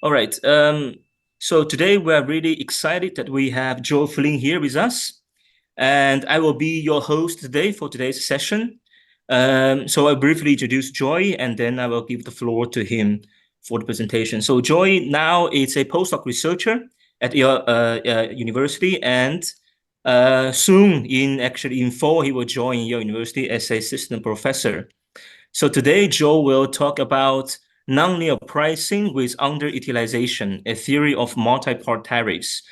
All right. So today we're really excited that we have Joe Flynn here with us, and I will be your host today for today's session. So I'll briefly introduce Joy, and then I will give the floor to him for the presentation. So Joy now is a postdoc researcher at Yale University, and soon, in fall, he will join Yale University as a assistant professor. So today, Joe will talk about nonlinear pricing with underutilization, a theory of multi-part tariffs.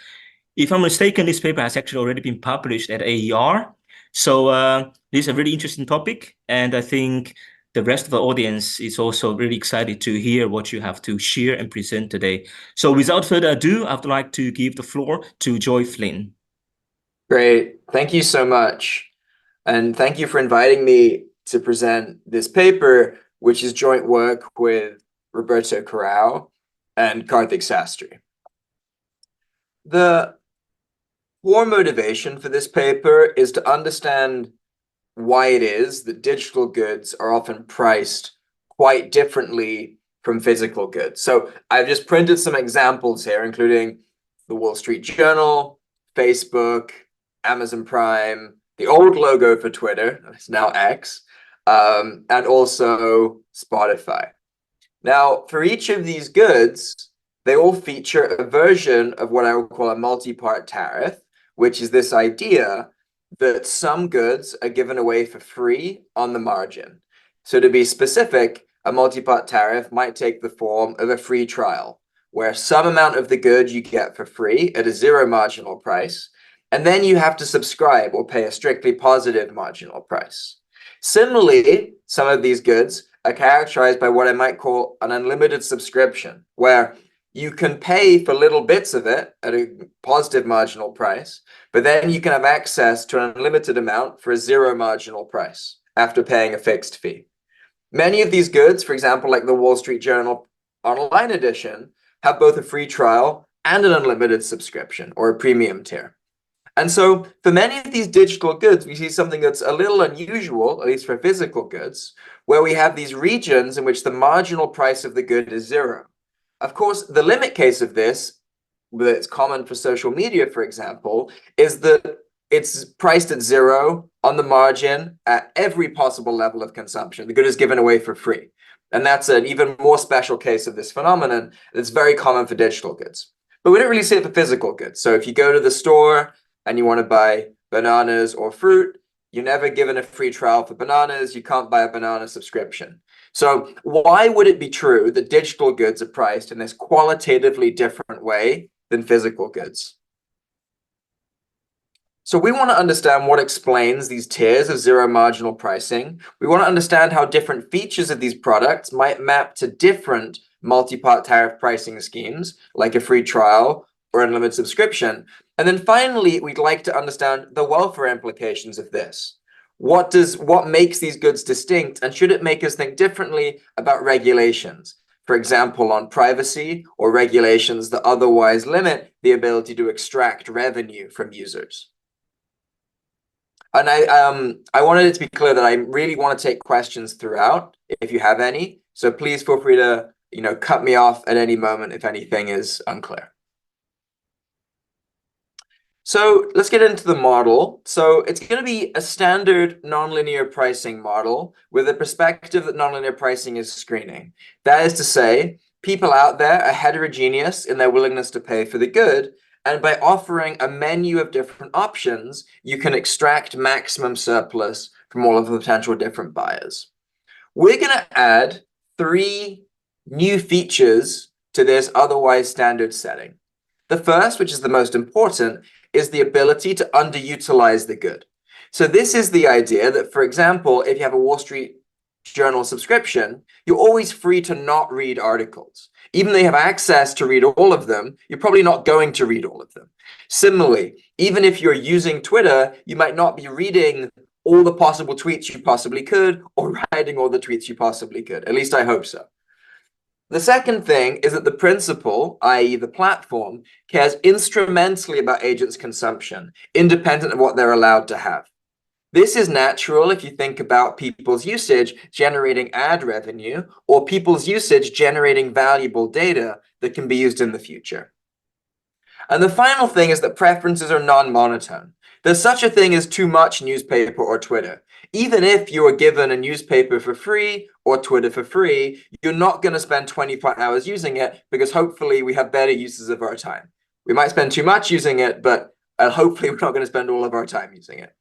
If I'm mistaken, this paper has actually already been published at AER. So this is a really interesting topic, and I think the rest of the audience is also really excited to hear what you have to share and present today. So without further ado, I'd like to give the floor to Joy Flynn. Great. Thank you so much. And thank you for inviting me to present this paper, which is joint work with Roberto Corral and Karthik Sastry. The core motivation for this paper is to understand why it is that digital goods are often priced quite differently from physical goods. So I've just printed some examples here, including the Wall Street Journal, Facebook, Amazon Prime, the old logo for Twitter, it's now X, and also Spotify. Now, for each of these goods, they all feature a version of what I would call a multi-part tariff, which is this idea that some goods are given away for free on the margin. So to be specific, a multi-part tariff might take the form of a free trial, where some amount of the good you get for free at a zero marginal price, and then you have to subscribe or pay a strictly positive marginal price. Similarly, some of these goods are characterized by what I might call an unlimited subscription, where you can pay for little bits of it at a positive marginal price, but then you can have access to an unlimited amount for a zero marginal price after paying a fixed fee. Many of these goods, for example, like the Wall Street Journal online edition, have both a free trial and an unlimited subscription or a premium tier. And so for many of these digital goods, we see something that's a little unusual, at least for physical goods, where we have these regions in which the marginal price of the good is zero. Of course, the limit case of this, that's common for social media, for example, is that it's priced at zero on the margin at every possible level of consumption. The good is given away for free. And that's an even more special case of this phenomenon that's very common for digital goods. But we don't really see it for physical goods. So if you go to the store and you want to buy bananas or fruit, you're never given a free trial for bananas. You can't buy a banana subscription. So why would it be true that digital goods are priced in this qualitatively different way than physical goods? So we want to understand what explains these tiers of zero marginal pricing. We want to understand how different features of these products might map to different multi-part tariff pricing schemes, like a free trial or unlimited subscription. And then finally, we'd like to understand the welfare implications of this. What makes these goods distinct, and should it make us think differently about regulations, for example, on privacy or regulations that otherwise limit the ability to extract revenue from users? And I wanted it to be clear that I really want to take questions throughout, if you have any. So please feel free to, cut me off at any moment if anything is unclear. So let's get into the model. So it's going to be a standard nonlinear pricing model with a perspective that nonlinear pricing is screening. That is to say, people out there are heterogeneous in their willingness to pay for the good, and by offering a menu of different options, you can extract maximum surplus from all of the potential different buyers. We're going to add 3 new features to this otherwise standard setting. The first, which is the most important, is the ability to underutilize the good. So this is the idea that, for example, if you have a Wall Street Journal subscription, you're always free to not read articles. Even though you have access to read all of them, you're probably not going to read all of them. Similarly, even if you're using Twitter, you might not be reading all the possible tweets you possibly could or writing all the tweets you possibly could. At least I hope so. The second thing is that the principal, i.e. the platform, cares instrumentally about agents' consumption, independent of what they're allowed to have. This is natural if you think about people's usage generating ad revenue or people's usage generating valuable data that can be used in the future. And the final thing is that preferences are non-monotone. There's such a thing as too much newspaper or Twitter. Even if you are given a newspaper for free or Twitter for free, you're not going to spend 24 hours using it because hopefully we have better uses of our time. We might spend too much using it, but hopefully we're not going to spend all of our time using it.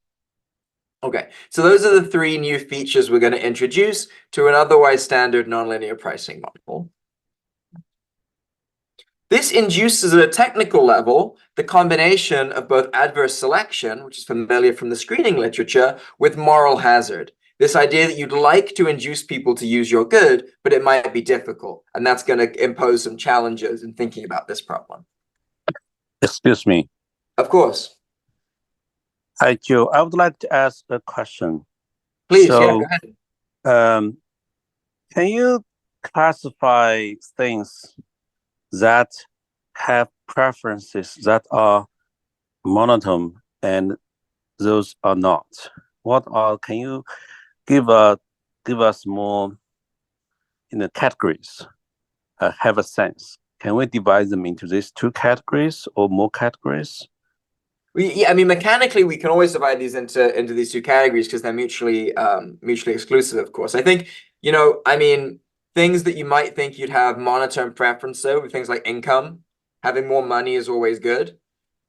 Okay, so those are the three new features we're going to introduce to an otherwise standard nonlinear pricing model. This induces at a technical level the combination of both adverse selection, which is familiar from the screening literature, with moral hazard. This idea that you'd like to induce people to use your good, but it might be difficult. And that's going to impose some challenges in thinking about this problem. Excuse me. Of course. Hi, Joe. I would like to ask a question. Please, yeah, go ahead. Can you classify things that have preferences that are monotone and those are not? Can you give us more categories, have a sense? Can we divide them into these two categories or more categories? Yeah, I mean, mechanically, we can always divide these into these two categories because they're mutually exclusive, of course. I think, I mean, things that you might think you'd have monotone preference, so things like income, having more money is always good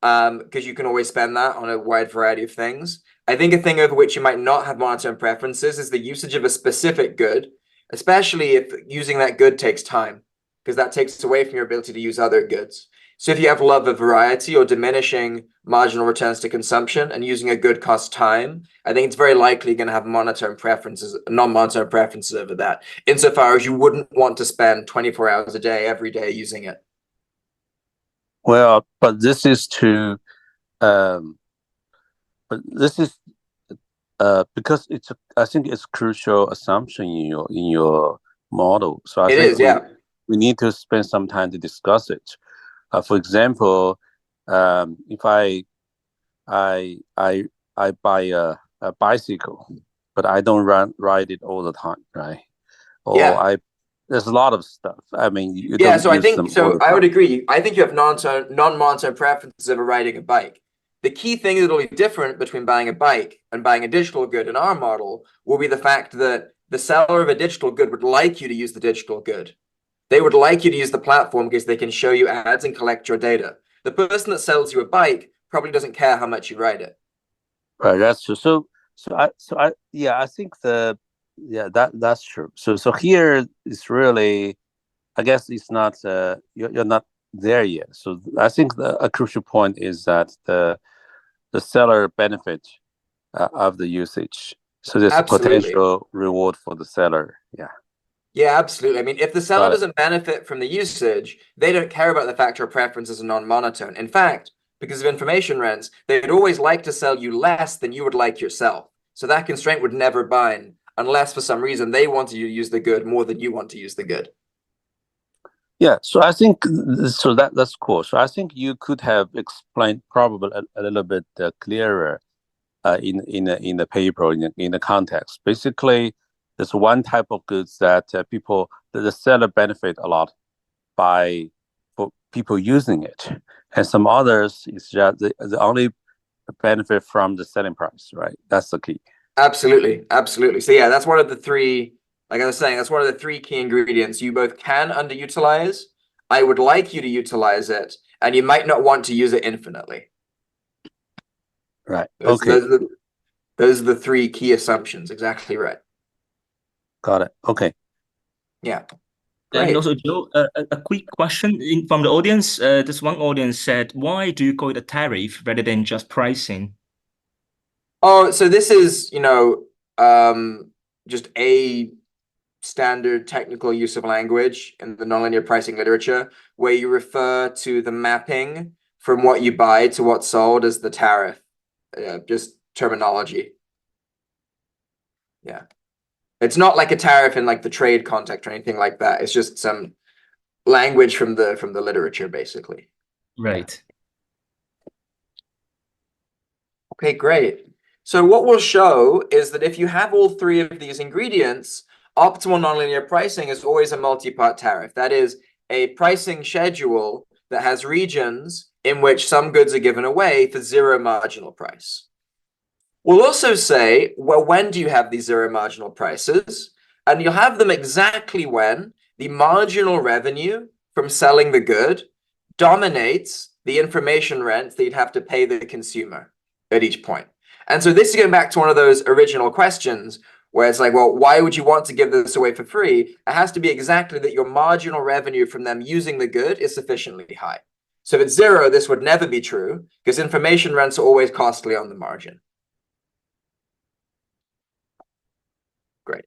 because you can always spend that on a wide variety of things. I think a thing over which you might not have monotone preferences is the usage of a specific good, especially if using that good takes time, because that takes away from your ability to use other goods. So if you have love of variety or diminishing marginal returns to consumption and using a good cost time, I think it's very likely going to have non-monotone preferences over that, insofar as you wouldn't want to spend 24 hours a day, every day using it. Well, but this is because I think it's a crucial assumption in your model. So I think we need to spend some time to discuss it. For example, if I buy a bicycle, but I don't ride it all the time, right? Or there's a lot of stuff. I mean, you don't so I use think them so. all the I would time. agree. I think you have non-monotone preferences over riding a bike. The key thing that'll be different between buying a bike and buying a digital good in our model will be the fact that the seller of a digital good would like you to use the digital good. They would like you to use the platform because they can show you ads and collect your data. The person that sells you a bike probably doesn't care how much you ride it. Right, that's true. I think that's true. So here it's really, I guess it's not you're not there yet. So I think a crucial point is that the seller benefit of the usage. So there's a potential reward for the seller. Yeah. Yeah, absolutely. I mean, if the seller doesn't benefit from the usage, they don't care about the fact your preferences are non-monotone. In fact, because of information rents, they'd always like to sell you less than you would like yourself. So that constraint would never bind unless for some reason they want you to use the good more than you want to use the good. Yeah, so I think that's cool. So I think you could have explained probably a little bit clearer in the paper in the context. Basically, there's one type of goods that the seller benefit a lot for people using it, and some others is just the only benefit from the selling price, right? That's the key. Absolutely. So yeah, that's one of the three. Like I was saying, that's one of the three key ingredients. You both can underutilize. I would like you to utilize it, and you might not want to use it infinitely. Right. Okay. Those are the three key assumptions. Exactly right. Got it. Okay. Yeah. Great. And also, Joe, a quick question from the audience. This one audience said, "Why do you call it a tariff rather than just pricing?" Oh, so this is, just a standard technical use of language in the nonlinear pricing literature, where you refer to the mapping from what you buy to what's sold as the tariff. Just terminology. Yeah. It's not like a tariff in like the trade context or anything like that. It's just some language from the literature, basically. Right. Okay, great. So what we'll show is that if you have all three of these ingredients, optimal nonlinear pricing is always a multi-part tariff. That is, a pricing schedule that has regions in which some goods are given away for zero marginal price. We'll also say, well, when do you have these zero marginal prices? And you'll have them exactly when the marginal revenue from selling the good dominates the information rent that you'd have to pay the consumer at each point. And so this is going back to one of those original questions where it's like, well, why would you want to give this away for free? It has to be exactly that your marginal revenue from them using the good is sufficiently high. So if it's zero, this would never be true because information rents are always costly on the margin. Great.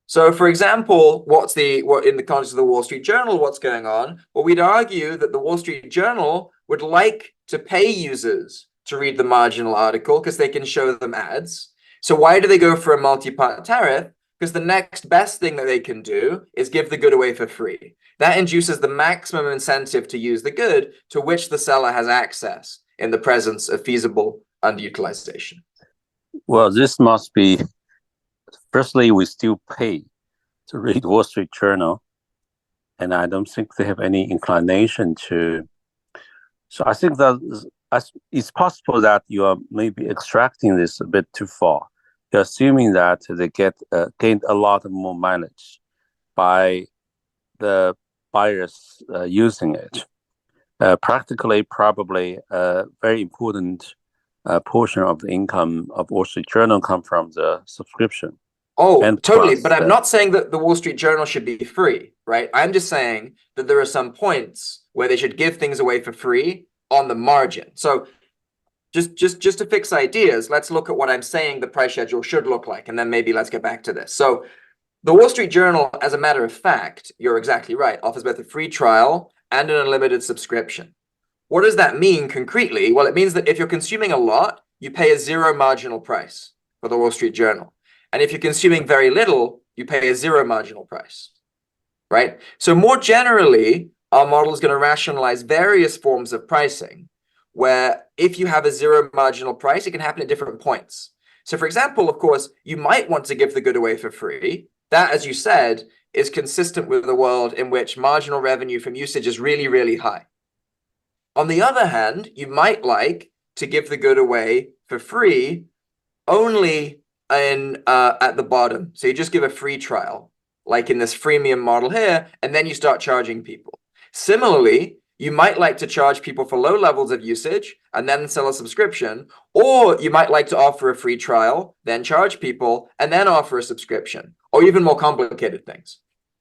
So for example, what in the context of the Wall Street Journal, what's going on? Well, we'd argue that the Wall Street Journal would like to pay users to read the marginal article because they can show them ads. So why do they go for a multi-part tariff? Because the next best thing that they can do is give the good away for free. That induces the maximum incentive to use the good to which the seller has access in the presence of feasible underutilization. Well, this must be, firstly, we still pay to read Wall Street Journal, and I don't think they have any inclination to. So I think that it's possible that you are maybe extracting this a bit too far. You're assuming that they gained a lot more mileage by the buyers using it. Practically, probably a very important portion of the income of Wall Street Journal come from the subscription. Oh, and totally. plus, But I'm not saying that the Wall Street Journal should be free, right? I'm just saying that there are some points where they should give things away for free on the margin. So just to fix ideas, let's look at what I'm saying the price schedule should look like, and then maybe let's get back to this. So the Wall Street Journal, as a matter of fact, you're exactly right, offers both a free trial and an unlimited subscription. What does that mean concretely? Well, it means that if you're consuming a lot, you pay a zero marginal price for the Wall Street Journal. And if you're consuming very little, you pay a zero marginal price, right? So more generally, our model is going to rationalize various forms of pricing, where if you have a zero marginal price, it can happen at different points. So for example, of course, you might want to give the good away for free. That, as you said, is consistent with the world in which marginal revenue from usage is really, really high. On the other hand, you might like to give the good away for free only at the bottom. So you just give a free trial, like in this freemium model here, and then you start charging people. Similarly, you might like to charge people for low levels of usage and then sell a subscription, or you might like to offer a free trial, then charge people, and then offer a subscription, or even more complicated things.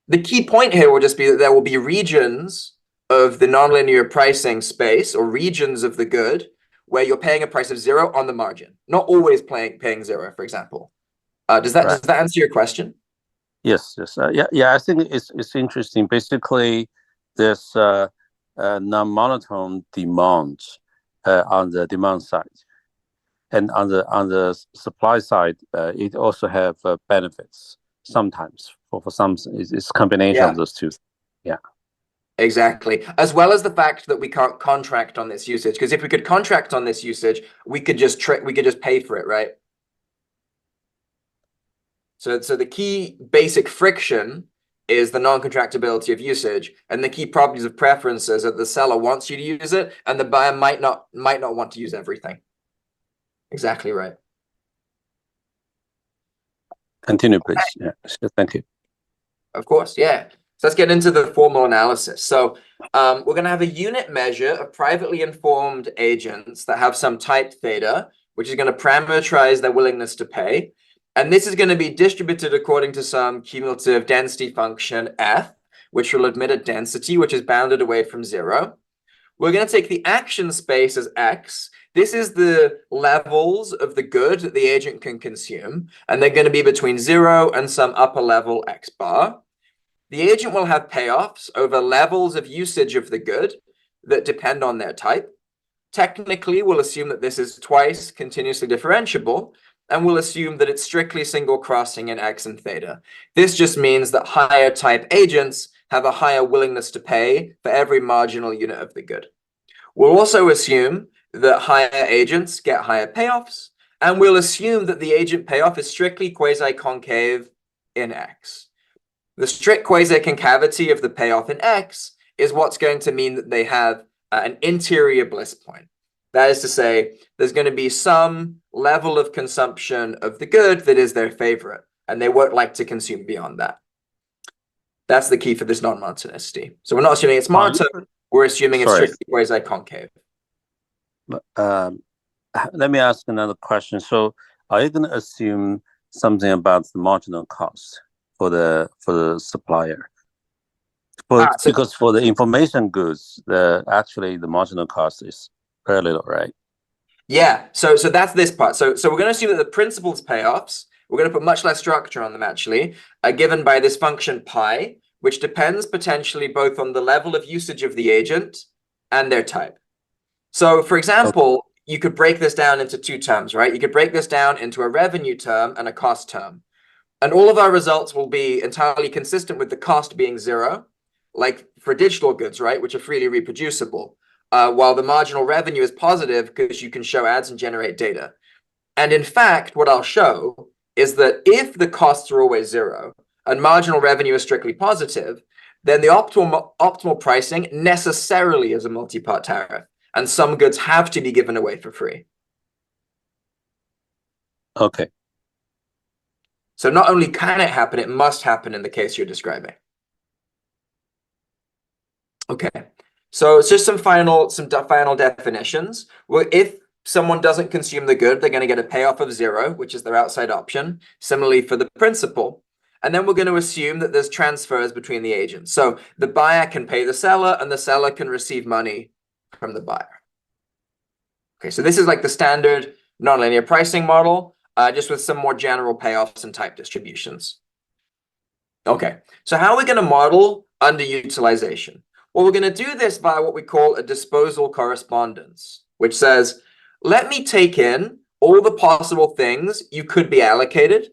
The key point here will just be that there will be regions of the nonlinear pricing space, or regions of the good, where you're paying a price of zero on the margin, not always paying zero, for example. Does that answer your question? Yes. Yeah. I think it's interesting. Basically, there's non-monotone demand on the demand side, and on the supply side, it also have benefits sometimes. For some, it's a combination of those two. Yeah. Exactly. As well as the fact that we can't contract on this usage, because if we could contract on this usage, we could just pay for it, right? So the key basic friction is the non-contractability of usage, and the key properties of preferences that the seller wants you to use it, and the buyer might not want to use everything. Exactly right. Continue, please. Yeah. Thank you. Of course, yeah. So let's get into the formal analysis. So we're going to have a unit measure of privately informed agents that have some type theta, which is going to parameterize their willingness to pay. And this is going to be distributed according to some cumulative density function f, which will admit a density which is bounded away from zero. We're going to take the action space as x. This is the levels of the good that the agent can consume, and they're going to be between 0 and some upper level x bar. The agent will have payoffs over levels of usage of the good that depend on their type. Technically, we'll assume that this is twice continuously differentiable, and we'll assume that it's strictly single crossing in x and theta. This just means that higher type agents have a higher willingness to pay for every marginal unit of the good. We'll also assume that higher agents get higher payoffs, and we'll assume that the agent payoff is strictly quasi-concave in x. The strict quasi-concavity of the payoff in X is what's going to mean that they have an interior bliss point. That is to say, there's going to be some level of consumption of the good that is their favorite, and they won't like to consume beyond that. That's the key for this non-monotonicity. So we're not assuming it's monotone, we're assuming it's strictly quasi-concave. Let me ask another question. So are you going to assume something about the marginal cost for the supplier? Because for the information goods, actually the marginal cost is fairly low, right? Yeah, so that's this part. So we're going to assume that the principal's payoffs, we're going to put much less structure on them actually, are given by this function pi, which depends potentially both on the level of usage of the agent and their type. So for example, you could break this down into two terms, right? You could break this down into a revenue term and a cost term. And all of our results will be entirely consistent with the cost being 0, like for digital goods, right, which are freely reproducible, while the marginal revenue is positive because you can show ads and generate data. And in fact, what I'll show is that if the costs are always 0 and marginal revenue is strictly positive, then the optimal pricing necessarily is a multi-part tariff, and some goods have to be given away for free. Okay. So not only can it happen, it must happen in the case you're describing. Okay, so it's just some final definitions. Well, if someone doesn't consume the good, they're going to get a payoff of 0, which is their outside option. Similarly for the principal. And then we're going to assume that there's transfers between the agents. So the buyer can pay the seller and the seller can receive money from the buyer. Okay, so this is like the standard nonlinear pricing model, just with some more general payoffs and type distributions. Okay, so how are we going to model underutilization? Well, we're going to do this via what we call a disposal correspondence, which says, let me take in all the possible things you could be allocated,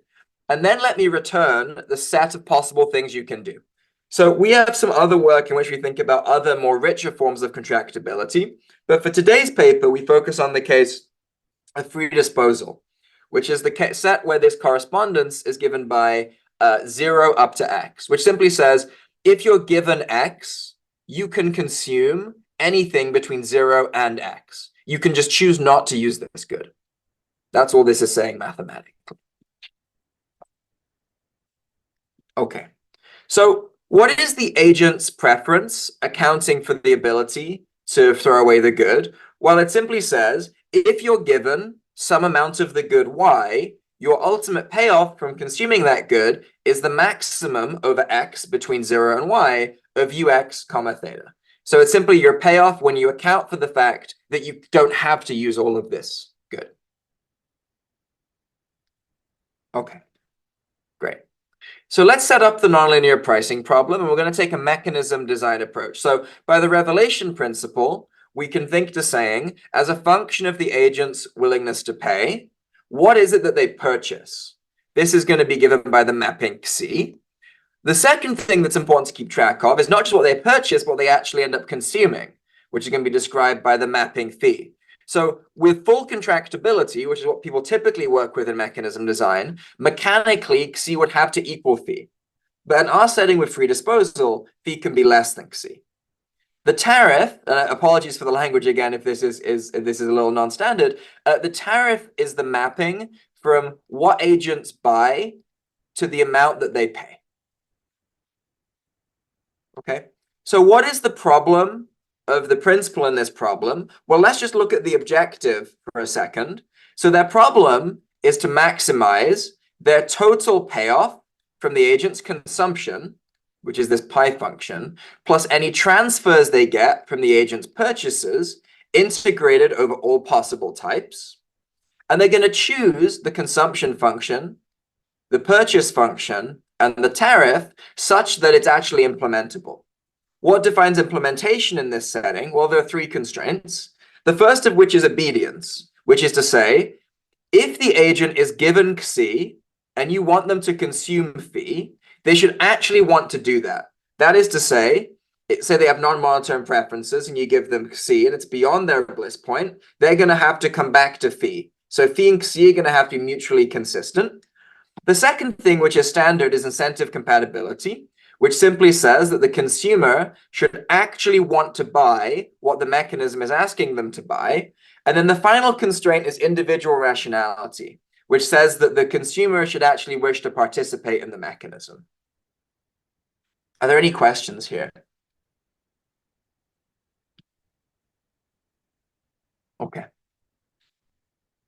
and then let me return the set of possible things you can do. So we have some other work in which we think about other more richer forms of contractibility. But for today's paper, we focus on the case of free disposal, which is the set where this correspondence is given by 0 up to x, which simply says, if you're given x, you can consume anything between 0 and x. You can just choose not to use this good. That's all this is saying mathematically. Okay, so what is the agent's preference accounting for the ability to throw away the good? Well, it simply says, if you're given some amount of the good y, your ultimate payoff from consuming that good is the maximum over x between 0 and y of ux comma theta. So it's simply your payoff when you account for the fact that you don't have to use all of this good. Okay, great. So let's set up the nonlinear pricing problem, and we're going to take a mechanism design approach. So by the revelation principle, we can think to saying, as a function of the agent's willingness to pay, what is it that they purchase? This is going to be given by the mapping C. The second thing that's important to keep track of is not just what they purchase, but what they actually end up consuming, which is going to be described by the mapping phi. So with full contractibility, which is what people typically work with in mechanism design, mechanically, C would have to equal phi. But in our setting with free disposal, phi can be less than C. The tariff, apologies for the language again if this is a little non-standard, the tariff is the mapping from what agents buy to the amount that they pay. Okay, so what is the problem of the principle in this problem? Well, let's just look at the objective for a second. So their problem is to maximize their total payoff from the agent's consumption, which is this pi function, plus any transfers they get from the agent's purchases integrated over all possible types. And they're going to choose the consumption function, the purchase function, and the tariff such that it's actually implementable. What defines implementation in this setting? Well, there are 3 constraints. The first of which is obedience, which is to say, if the agent is given Xi and you want them to consume phi, they should actually want to do that. That is to say they have non-monotone preferences and you give them Xi and it's beyond their bliss point, they're going to have to come back to phi. So phi and Xi are going to have to be mutually consistent. The second thing, which is standard, is incentive compatibility, which simply says that the consumer should actually want to buy what the mechanism is asking them to buy. And then the final constraint is individual rationality, which says that the consumer should actually wish to participate in the mechanism. Are there any questions here? Okay.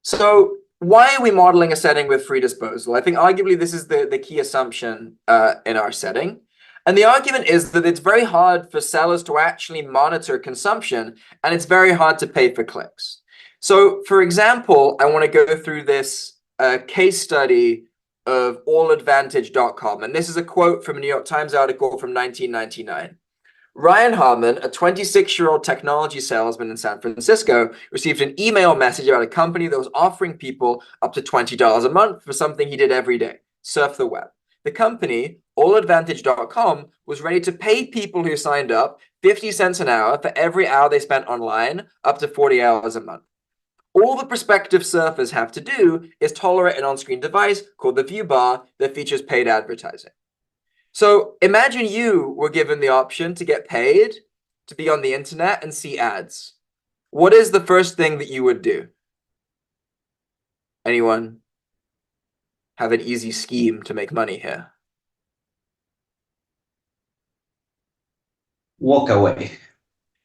So why are we modeling a setting with free disposal? I think arguably this is the key assumption in our setting. And the argument is that it's very hard for sellers to actually monitor consumption, and it's very hard to pay for clicks. So for example, I want to go through this case study of alladvantage.com. And this is a quote from a New York Times article from 1999. Ryan Harmon, a 26-year-old technology salesman in San Francisco, received an email message about a company that was offering people up to $20 a month for something he did every day, surf the web. The company, alladvantage.com, was ready to pay people who signed up 50 cents an hour for every hour they spent online, up to 40 hours a month. All the prospective surfers have to do is tolerate an on-screen device called the view bar that features paid advertising. So imagine you were given the option to get paid to be on the internet and see ads. What is the first thing that you would do? Anyone have an easy scheme to make money here? Walk away.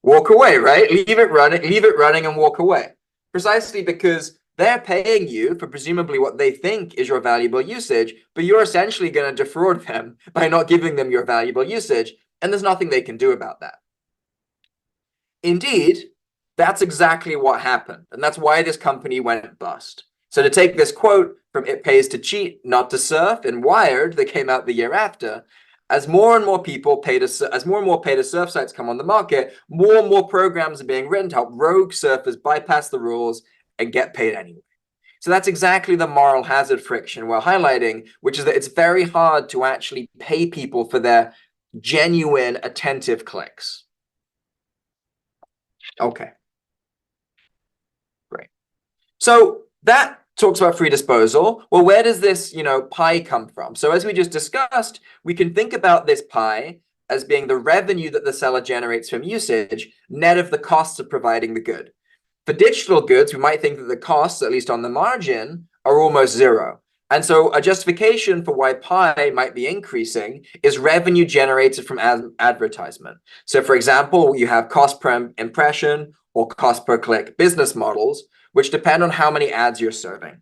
Walk away, right? Leave it running and walk away. Precisely because they're paying you for presumably what they think is your valuable usage, but you're essentially going to defraud them by not giving them your valuable usage, and there's nothing they can do about that. Indeed, that's exactly what happened, and that's why this company went bust. So to take this quote from It Pays to Cheat, Not to Surf in Wired that came out the year after, as more and more pay to surf sites come on the market, more and more programs are being written to help rogue surfers bypass the rules and get paid anyway. So that's exactly the moral hazard friction we're highlighting, which is that it's very hard to actually pay people for their genuine attentive clicks. Okay. Great. So that talks about free disposal. Well, where does this, pie come from? So as we just discussed, we can think about this pie as being the revenue that the seller generates from usage, net of the costs of providing the good. For digital goods, we might think that the costs, at least on the margin, are almost zero. And so a justification for why pie might be increasing is revenue generated from advertisement. So for example, you have cost per impression or cost per click business models, which depend on how many ads you're serving.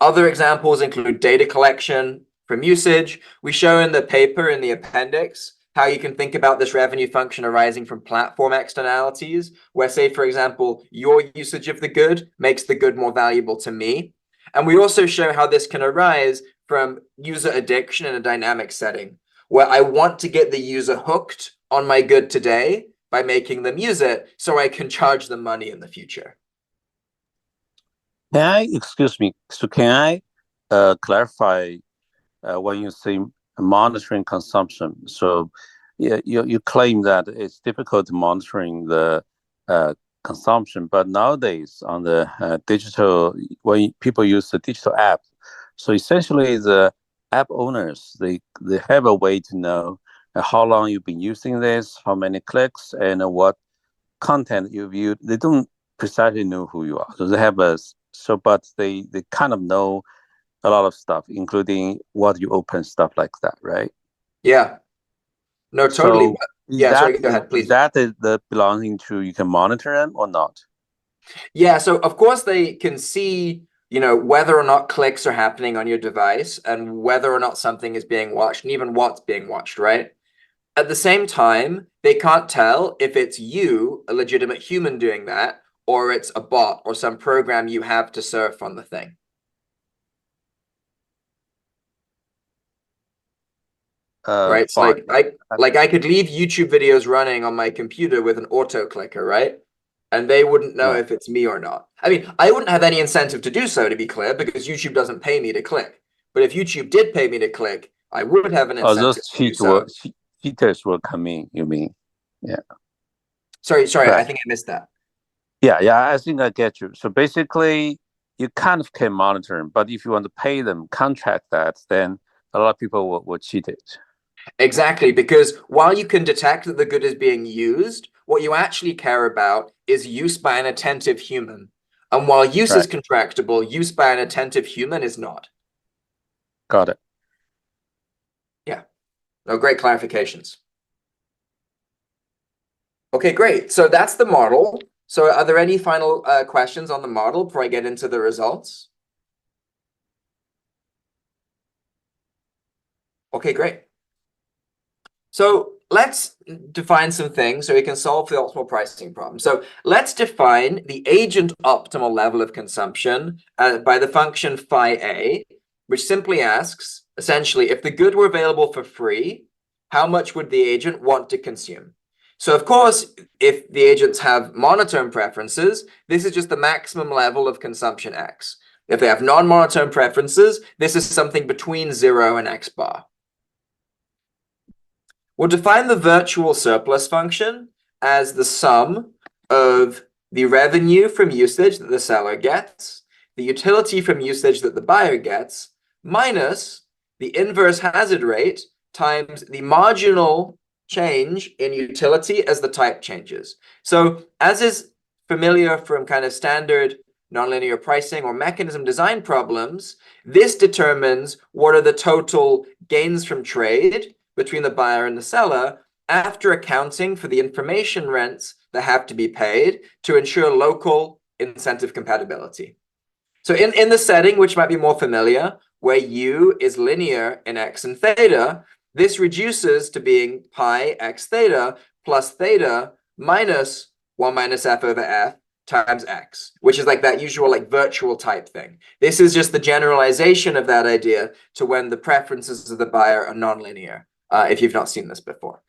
Other examples include data collection from usage. We show in the paper in the appendix how you can think about this revenue function arising from platform externalities, where, say, for example, your usage of the good makes the good more valuable to me. And we also show how this can arise from user addiction in a dynamic setting, where I want to get the user hooked on my good today by making them use it so I can charge them money in the future. Excuse me, so can I clarify when you say monitoring consumption? So yeah, you claim that it's difficult monitoring the consumption, but nowadays on the digital, when people use the digital app, so essentially the app owners, they have a way to know how long you've been using this, how many clicks, and what content you viewed. They don't precisely know who you are, so they have but they kind of know a lot of stuff, including what you open, stuff like that, right? Yeah. No, totally. So Yeah, sorry, go ahead, please. Is that the belonging to, you can monitor them or not? Yeah, so of course they can see, whether or not clicks are happening on your device and whether or not something is being watched and even what's being watched, right? At the same time, they can't tell if it's you, a legitimate human, doing that, or it's a bot or some program you have to surf on the thing. Right? So I could leave YouTube videos running on my computer with an auto clicker, right? And they wouldn't know if it's me or not. I mean, I wouldn't have any incentive to do so, to be clear, because YouTube doesn't pay me to click. But if YouTube did pay me to click, I would have an incentive those to do so. cheaters will come in, you mean? Yeah. Sorry, right. I think I missed that. Yeah, I think I get you. So basically, you kind of can monitor them, but if you want to pay them, contract that, then a lot of people will cheat it. Exactly, because while you can detect that the good is being used, what you actually care about is use by an attentive human. And while use is contractible, use by an attentive human is not. Got it. Yeah. No, great clarifications. Okay, great. So that's the model. So are there any final questions on the model before I get into the results? Okay, great. So let's define some things so we can solve the optimal pricing problem. So let's define the agent optimal level of consumption by the function phi a, which simply asks, essentially, if the good were available for free, how much would the agent want to consume? So of course, if the agents have monotone preferences, this is just the maximum level of consumption x. If they have non-monotone preferences, this is something between 0 and x bar. We'll define the virtual surplus function as the sum of the revenue from usage that the seller gets, the utility from usage that the buyer gets, minus the inverse hazard rate times the marginal change in utility as the type changes. So as is familiar from kind of standard nonlinear pricing or mechanism design problems, this determines what are the total gains from trade between the buyer and the seller after accounting for the information rents that have to be paid to ensure local incentive compatibility. So in the setting, which might be more familiar, where u is linear in x and theta, this reduces to being pi x theta plus theta minus 1 minus f over f times x, which is like that usual like virtual type thing. This is just the generalization of that idea to when the preferences of the buyer are nonlinear, if you've not seen this before.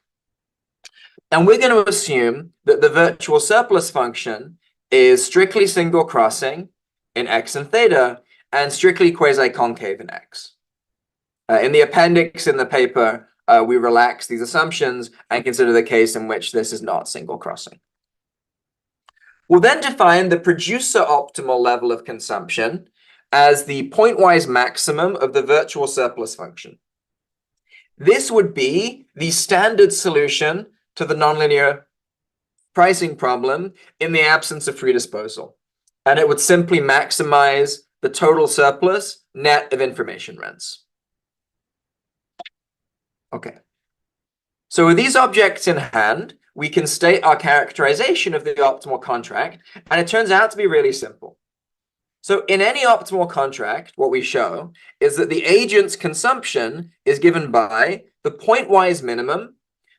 And we're going to assume that the virtual surplus function is strictly single crossing in x and theta and strictly quasi-concave in x. In the appendix in the paper, we relax these assumptions and consider the case in which this is not single crossing. We'll then define the producer optimal level of consumption as the pointwise maximum of the virtual surplus function. This would be the standard solution to the nonlinear pricing problem in the absence of free disposal. And it would simply maximize the total surplus net of information rents. Okay. So with these objects in hand, we can state our characterization of the optimal contract, and it turns out to be really simple. So in any optimal contract, what we show is that the agent's consumption is given by the pointwise minimum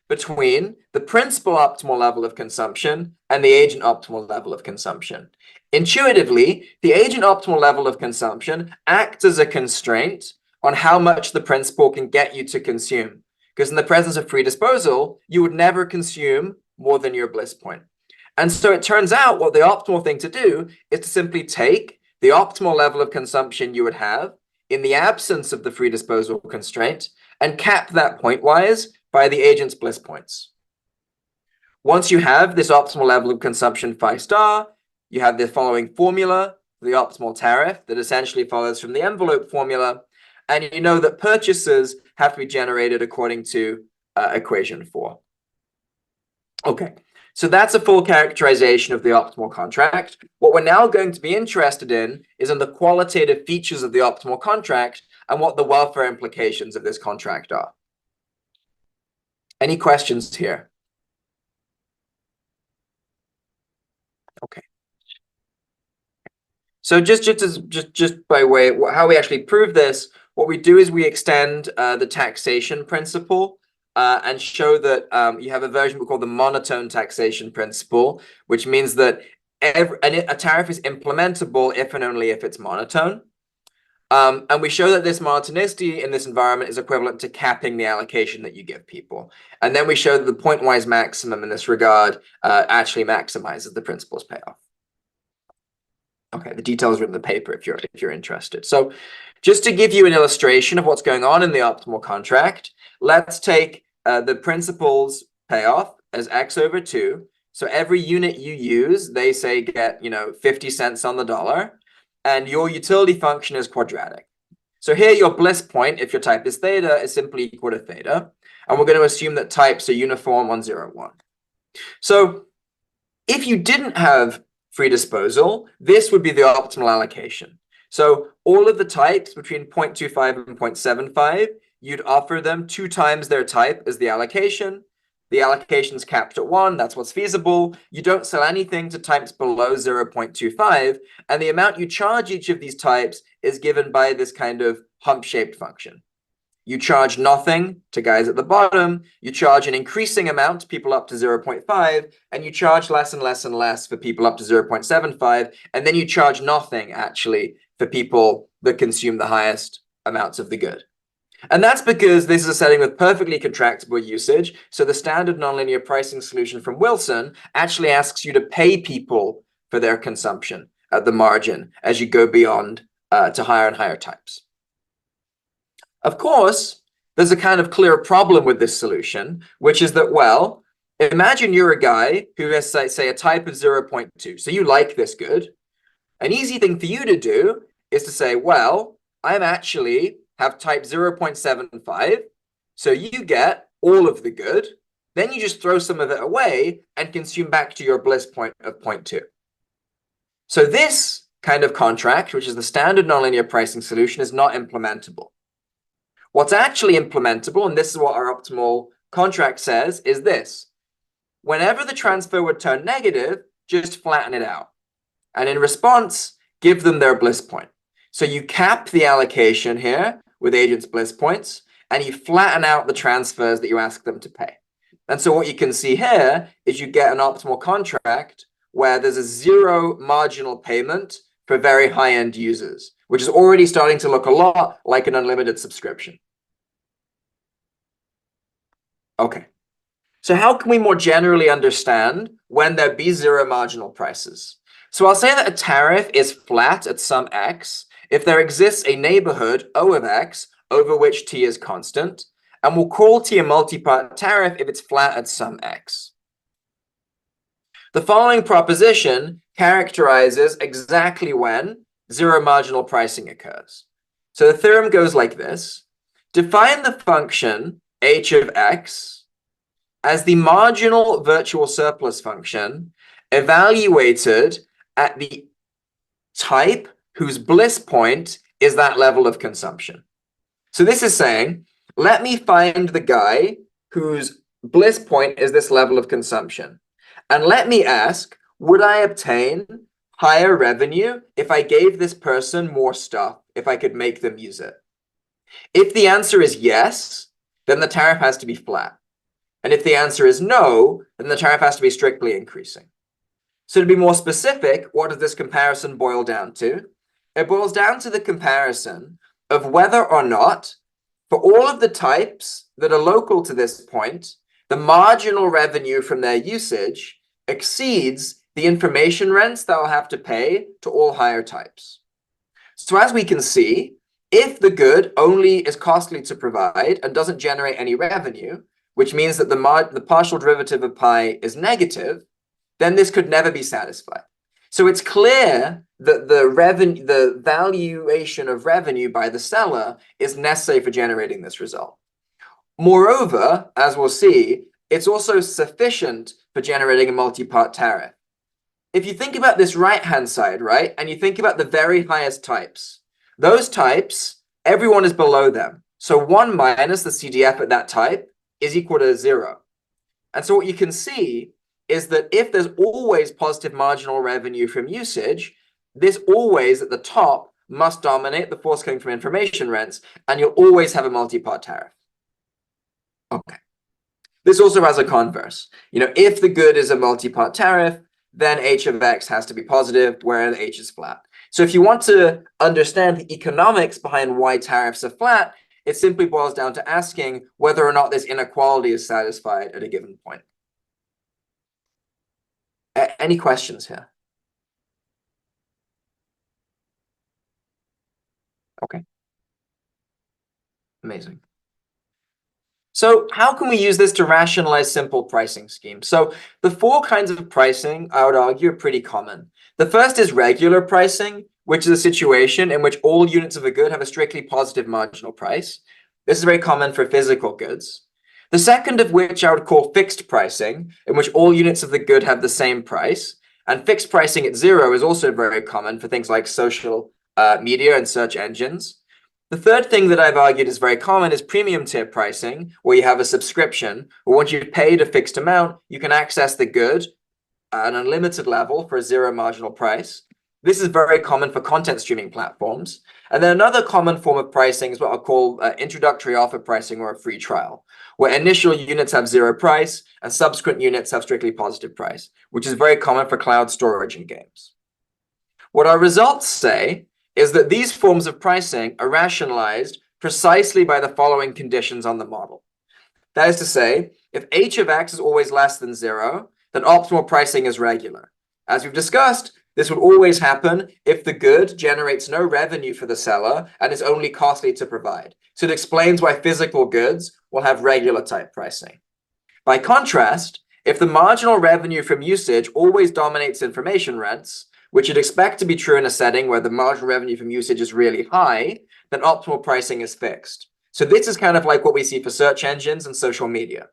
between the principal optimal level of consumption and the agent optimal level of consumption. Intuitively, the agent optimal level of consumption acts as a constraint on how much the principal can get you to consume. Because in the presence of free disposal, you would never consume more than your bliss point. And so it turns out what the optimal thing to do is to simply take the optimal level of consumption you would have in the absence of the free disposal constraint and cap that pointwise by the agent's bliss points. Once you have this optimal level of consumption phi star, you have the following formula for the optimal tariff that essentially follows from the envelope formula. And you know that purchases have to be generated according to equation 4. Okay, so that's a full characterization of the optimal contract. What we're now going to be interested in is the qualitative features of the optimal contract and what the welfare implications of this contract are. Any questions here? Okay. So just by way of how we actually prove this, what we do is we extend the taxation principle and show that you have a version we call the monotone taxation principle, which means that a tariff is implementable if and only if it's monotone. And we show that this monotonicity in this environment is equivalent to capping the allocation that you give people. And then we show that the pointwise maximum in this regard actually maximizes the principal's payoff. Okay, the details are in the paper if you're interested. So just to give you an illustration of what's going on in the optimal contract, let's take the principal's payoff as x over 2. So every unit you use, they say get 50 cents on the dollar, and your utility function is quadratic. So here your bliss point, if your type is theta, is simply equal to theta. And we're going to assume that types are uniform on 0, 1. So if you didn't have free disposal, this would be the optimal allocation. So all of the types between 0.25 and 0.75, you'd offer them 2 times their type as the allocation. The allocation's capped at 1, that's what's feasible. You don't sell anything to types below 0.25, and the amount you charge each of these types is given by this kind of hump-shaped function. You charge nothing to guys at the bottom, you charge an increasing amount to people up to 0.5, and you charge less and less and less for people up to 0.75, and then you charge nothing, actually, for people that consume the highest amounts of the good. And that's because this is a setting with perfectly contractible usage, so the standard nonlinear pricing solution from Wilson actually asks you to pay people for their consumption at the margin as you go beyond to higher and higher types. Of course, there's a kind of clear problem with this solution, which is that, well, imagine you're a guy who has, say, a type of 0.2. So you like this good. An easy thing for you to do is to say, well, I'm actually have type 0.75. So you get all of the good. Then you just throw some of it away and consume back to your bliss point of 0.2. So this kind of contract, which is the standard nonlinear pricing solution, is not implementable. What's actually implementable, and this is what our optimal contract says, is this. Whenever the transfer would turn negative, just flatten it out. And in response, give them their bliss point. So you cap the allocation here with agents' bliss points, and you flatten out the transfers that you ask them to pay. And so what you can see here is you get an optimal contract where there's a 0 marginal payment for very high-end users, which is already starting to look a lot like an unlimited subscription. Okay, so how can we more generally understand when there be 0 marginal prices? So I'll say that a tariff is flat at some x if there exists a neighborhood O of x over which t is constant, and we'll call t a multi-part tariff if it's flat at some x. The following proposition characterizes exactly when 0 marginal pricing occurs. So the theorem goes like this. Define the function h of x as the marginal virtual surplus function evaluated at the type whose bliss point is that level of consumption. So this is saying, let me find the guy whose bliss point is this level of consumption. And let me ask, would I obtain higher revenue if I gave this person more stuff, if I could make them use it? If the answer is yes, then the tariff has to be flat. And if the answer is no, then the tariff has to be strictly increasing. So to be more specific, what does this comparison boil down to? It boils down to the comparison of whether or not, for all of the types that are local to this point, the marginal revenue from their usage exceeds the information rents that I'll have to pay to all higher types. So as we can see, if the good only is costly to provide and doesn't generate any revenue, which means that the partial derivative of pi is negative, then this could never be satisfied. So it's clear that the valuation of revenue by the seller is necessary for generating this result. Moreover, as we'll see, it's also sufficient for generating a multi-part tariff. If you think about this right-hand side, right, and you think about the very highest types, those types, everyone is below them. So 1 minus the CDF at that type is equal to 0. And so what you can see is that if there's always positive marginal revenue from usage, this always at the top must dominate the force coming from information rents, and you'll always have a multi-part tariff. Okay. This also has a converse. If the good is a multi-part tariff, then h of x has to be positive, where the h is flat. So if you want to understand the economics behind why tariffs are flat, it simply boils down to asking whether or not this inequality is satisfied at a given point. Any questions here? Okay. Amazing. So how can we use this to rationalize simple pricing schemes? So the 4 kinds of pricing, I would argue, are pretty common. The first is regular pricing, which is a situation in which all units of a good have a strictly positive marginal price. This is very common for physical goods. The second of which I would call fixed pricing, in which all units of the good have the same price. And fixed pricing at zero is also very common for things like social media and search engines. The third thing that I've argued is very common is premium tier pricing, where you have a subscription, where once you've paid a fixed amount, you can access the good at an unlimited level for a zero marginal price. This is very common for content streaming platforms. And then another common form of pricing is what I'll call introductory offer pricing or a free trial, where initial units have zero price and subsequent units have strictly positive price, which is very common for cloud storage and games. What our results say is that these forms of pricing are rationalized precisely by the following conditions on the model. That is to say, if h of x is always less than zero, then optimal pricing is regular. As we've discussed, this would always happen if the good generates no revenue for the seller and is only costly to provide. So it explains why physical goods will have regular type pricing. By contrast, if the marginal revenue from usage always dominates information rents, which you'd expect to be true in a setting where the marginal revenue from usage is really high, then optimal pricing is fixed. So this is kind of like what we see for search engines and social media.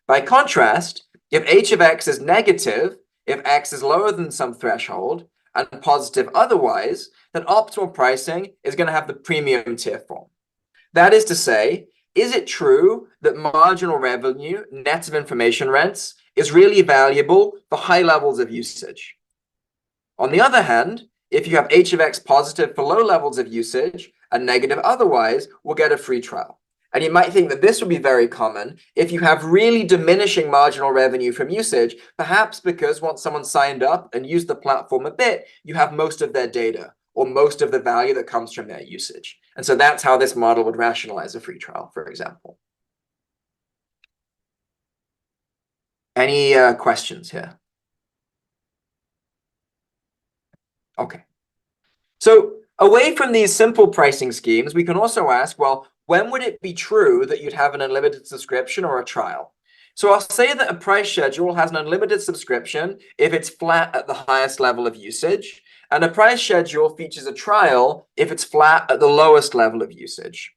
By contrast, if h of x is negative, if x is lower than some threshold, and positive otherwise, then optimal pricing is going to have the premium tier form. That is to say, is it true that marginal revenue, net of information rents, is really valuable for high levels of usage? On the other hand, if you have h of x positive for low levels of usage and negative otherwise, we'll get a free trial. And you might think that this would be very common if you have really diminishing marginal revenue from usage, perhaps because once someone signed up and used the platform a bit, you have most of their data or most of the value that comes from their usage. And so that's how this model would rationalize a free trial, for example. Any questions here? Okay. So away from these simple pricing schemes, we can also ask, well, when would it be true that you'd have an unlimited subscription or a trial? So I'll say that a price schedule has an unlimited subscription if it's flat at the highest level of usage, and a price schedule features a trial if it's flat at the lowest level of usage.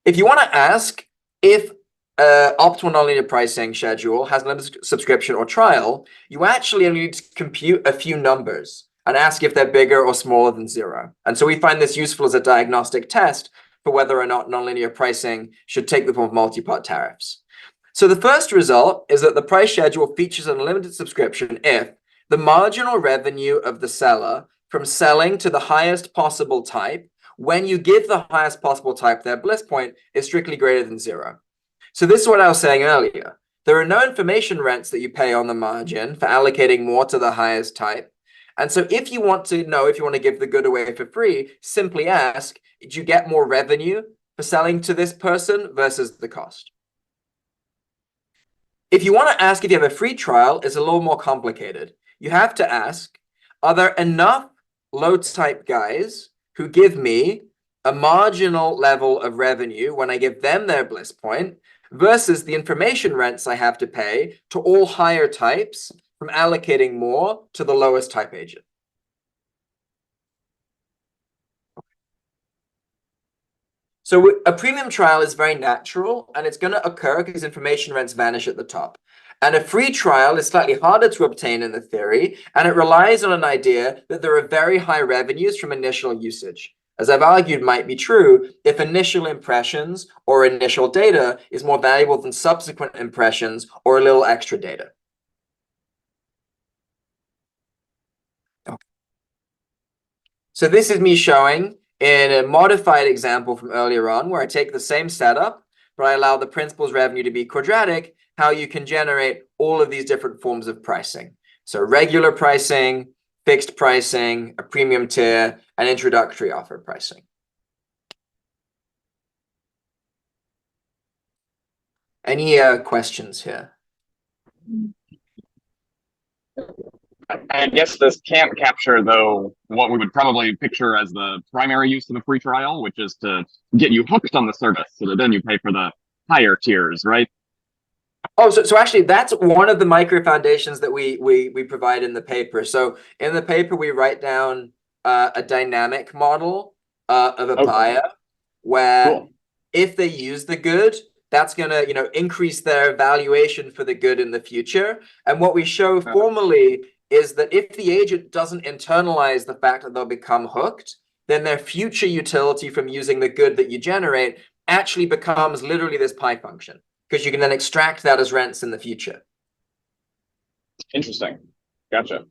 If you want to ask if optimal nonlinear pricing schedule has an unlimited subscription or trial, you actually only need to compute a few numbers and ask if they're bigger or smaller than zero. And so we find this useful as a diagnostic test for whether or not nonlinear pricing should take the form of multi-part tariffs. So the first result is that the price schedule features an unlimited subscription if the marginal revenue of the seller from selling to the highest possible type, when you give the highest possible type their bliss point, is strictly greater than zero. So this is what I was saying earlier. There are no information rents that you pay on the margin for allocating more to the highest type. And so if you want to know if you want to give the good away for free, simply ask, do you get more revenue for selling to this person versus the cost? If you want to ask if you have a free trial, it's a little more complicated. You have to ask, are there enough low type guys who give me a marginal level of revenue when I give them their bliss point versus the information rents I have to pay to all higher types from allocating more to the lowest type agent? So a premium trial is very natural, and it's going to occur because information rents vanish at the top. And a free trial is slightly harder to obtain in the theory, and it relies on an idea that there are very high revenues from initial usage. As I've argued might be true if initial impressions or initial data is more valuable than subsequent impressions or a little extra data. Okay. So this is me showing in a modified example from earlier on where I take the same setup, but I allow the principal's revenue to be quadratic, how you can generate all of these different forms of pricing. So regular pricing, fixed pricing, a premium tier, and introductory offer pricing. Any questions here? I guess this can't capture, though, what we would probably picture as the primary use of a free trial, which is to get you hooked on the service so that then you pay for the higher tiers, right? Oh, so actually, that's one of the micro foundations that we provide in the paper. So in the paper, we write down a dynamic model of a Okay. buyer where Cool. if they use the good, that's going to, increase their valuation for the good in the future. And what we show formally is that if the agent doesn't internalize the fact that they'll become hooked, then their future utility from using the good that you generate actually becomes literally this pi function, because you can then extract that as rents in the future. Interesting. Gotcha.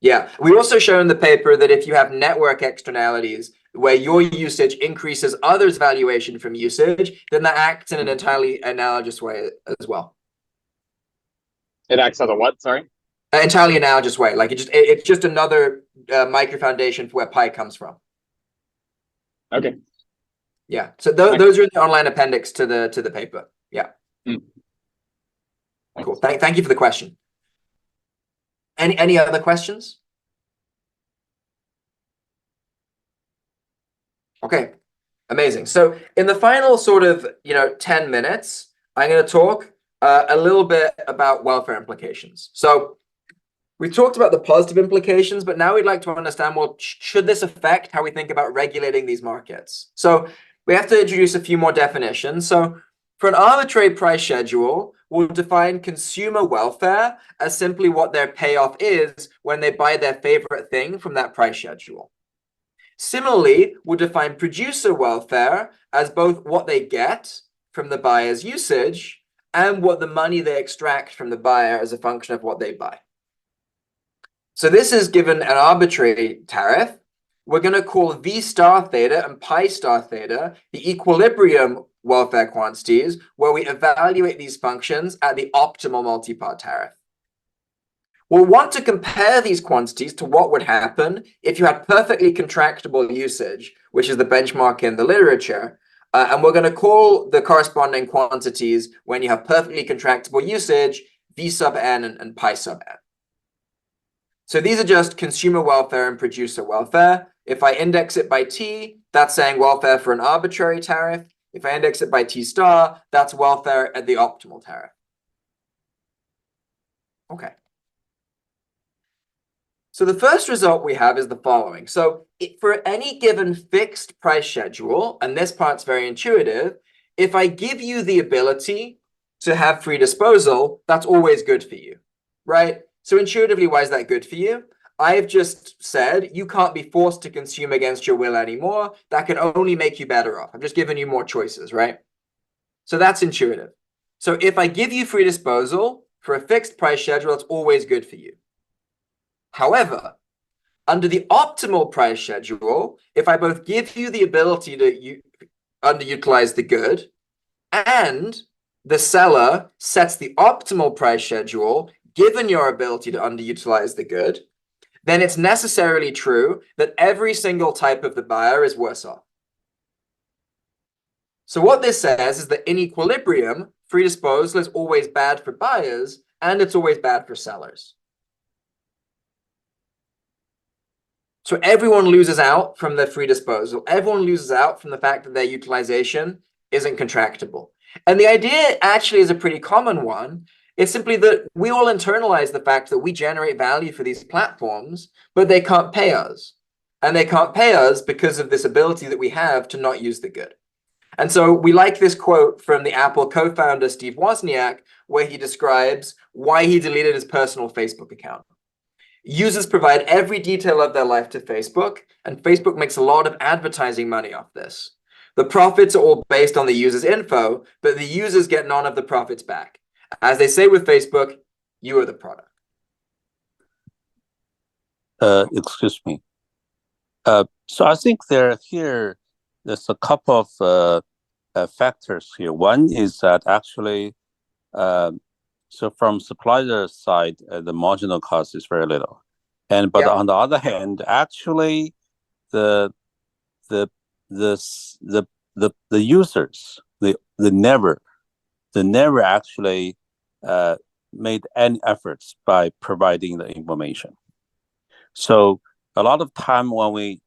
Yeah, we also show in the paper that if you have network externalities where your usage increases others' valuation from usage, then that acts in an entirely analogous way as well. It acts as a what? Sorry? An entirely analogous way. Like it's just another micro foundation for where pi comes from. Okay. Yeah. So those are in the online appendix to the paper. Yeah. Cool. Thank you for the question. Any other questions? Okay, amazing. So in the final sort of 10 minutes, I'm going to talk a little bit about welfare implications. So we talked about the positive implications, but now we'd like to understand, well, should this affect how we think about regulating these markets? So we have to introduce a few more definitions. So for an arbitrary price schedule, we'll define consumer welfare as simply what their payoff is when they buy their favorite thing from that price schedule. Similarly, we'll define producer welfare as both what they get from the buyer's usage and what the money they extract from the buyer as a function of what they buy. So this is given an arbitrary tariff. We're going to call V star theta and pi star theta the equilibrium welfare quantities, where we evaluate these functions at the optimal multi-part tariff. We'll want to compare these quantities to what would happen if you had perfectly contractible usage, which is the benchmark in the literature. And we're going to call the corresponding quantities when you have perfectly contractible usage, V sub n and pi sub n. So these are just consumer welfare and producer welfare. If I index it by T, that's saying welfare for an arbitrary tariff. If I index it by T star, that's welfare at the optimal tariff. Okay. So the first result we have is the following. So for any given fixed price schedule, and this part's very intuitive, if I give you the ability to have free disposal, that's always good for you, right? So intuitively, why is that good for you? I've just said you can't be forced to consume against your will anymore. That can only make you better off. I've just given you more choices, right? So that's intuitive. So if I give you free disposal for a fixed price schedule, it's always good for you. However, under the optimal price schedule, if I both give you the ability to underutilize the good and the seller sets the optimal price schedule, given your ability to underutilize the good, then it's necessarily true that every single type of the buyer is worse off. So what this says is that in equilibrium, free disposal is always bad for buyers and it's always bad for sellers. So everyone loses out from the free disposal. Everyone loses out from the fact that their utilization isn't contractible. And the idea actually is a pretty common one. It's simply that we all internalize the fact that we generate value for these platforms, but they can't pay us. And they can't pay us because of this ability that we have to not use the good. And so we like this quote from the Apple co-founder Steve Wozniak, where he describes why he deleted his personal Facebook account. Users provide every detail of their life to Facebook, and Facebook makes a lot of advertising money off this. The profits are all based on the user's info, but the users get none of the profits back. As they say with Facebook, you are the product. Excuse me. So I think there's a couple of factors here. One is that actually, so from supplier side, the marginal cost is very little, but on the other hand, actually, the users they never actually made any efforts by providing the information. So a lot of time when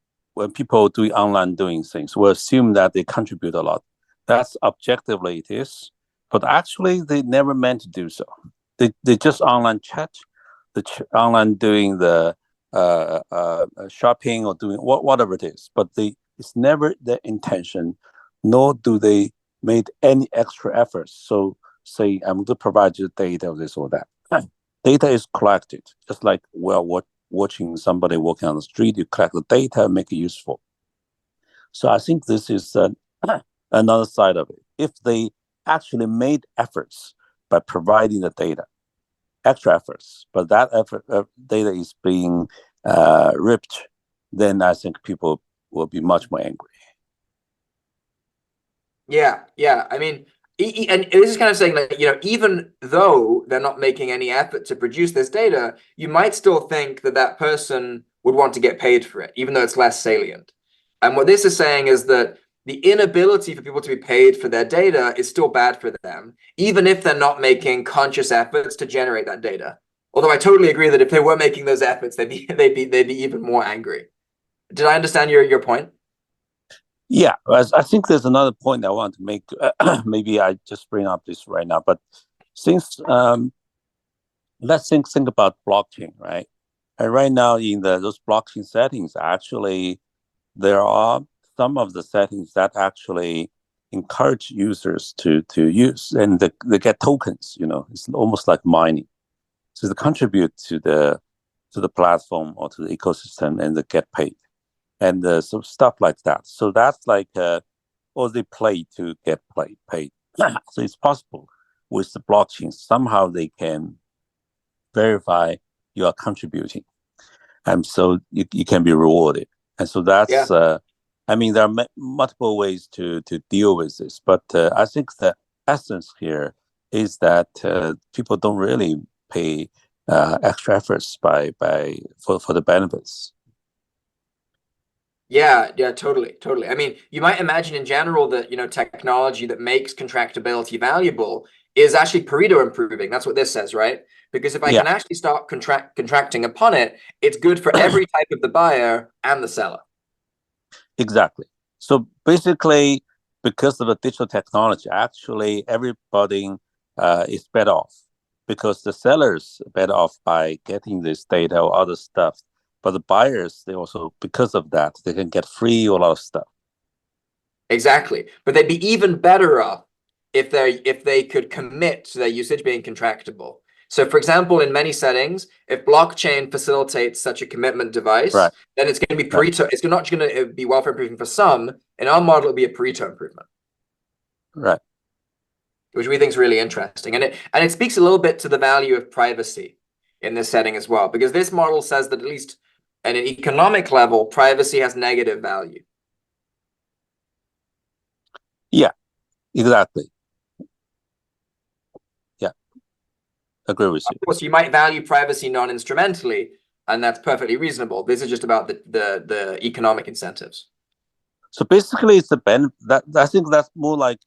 people do online doing things, we assume that they contribute a lot. That's objectively it is, but actually they never meant to do so. They just online chat, online doing the shopping or doing whatever it is, but it's never their intention, nor do they made any extra efforts. So say, I'm going to provide you data of this or that. Data is collected, just like we're watching somebody walking on the street, you collect the data, make it useful. So I think this is another side of it. If they actually made efforts by providing the data, extra efforts, but that data is being ripped, then I think people will be much more angry. Yeah. I mean, and this is kind of saying that, even though they're not making any effort to produce this data, you might still think that that person would want to get paid for it, even though it's less salient. And what this is saying is that the inability for people to be paid for their data is still bad for them, even if they're not making conscious efforts to generate that data. Although I totally agree that if they were making those efforts, they'd be even more angry. Did I understand your point? Yeah, I think there's another point I want to make. Maybe I just bring up this right now, but since let's think about blockchain, right? And right now in those blockchain settings, actually, there are some of the settings that actually encourage users to use, and they get tokens. It's almost like mining. So they contribute to the platform or to the ecosystem, and they get paid. And so stuff like that. So that's like, or they play to get paid. So it's possible with the blockchain, somehow they can verify you are contributing. And so you can be rewarded. And so that's, I mean, there are multiple ways to deal with this. But I think the essence here is that people don't really pay extra efforts for the benefits. Yeah, totally. I mean, you might imagine in general that, technology that makes contractability valuable is actually Pareto improving. That's what this says, right? Because if I can actually start contracting upon it, it's good for every type of the buyer and the seller. Exactly. So basically, because of the digital technology, actually everybody is better off, because the sellers are better off by getting this data or other stuff. But the buyers, they also, because of that, they can get free a lot of stuff. Exactly. But they'd be even better off if they could commit to their usage being contractable. So for example, in many settings, if blockchain facilitates such a commitment device, then it's going to be Pareto. It's not going to be welfare improving for some. In our model, it'll be a Pareto improvement. Right. Which we think is really interesting. And it speaks a little bit to the value of privacy in this setting as well, because this model says that at least at an economic level, privacy has negative value. Yeah, exactly. Yeah, agree with you. Of course, you might value privacy non-instrumentally, and that's perfectly reasonable. This is just about the economic incentives. So basically, it's I think that's more like,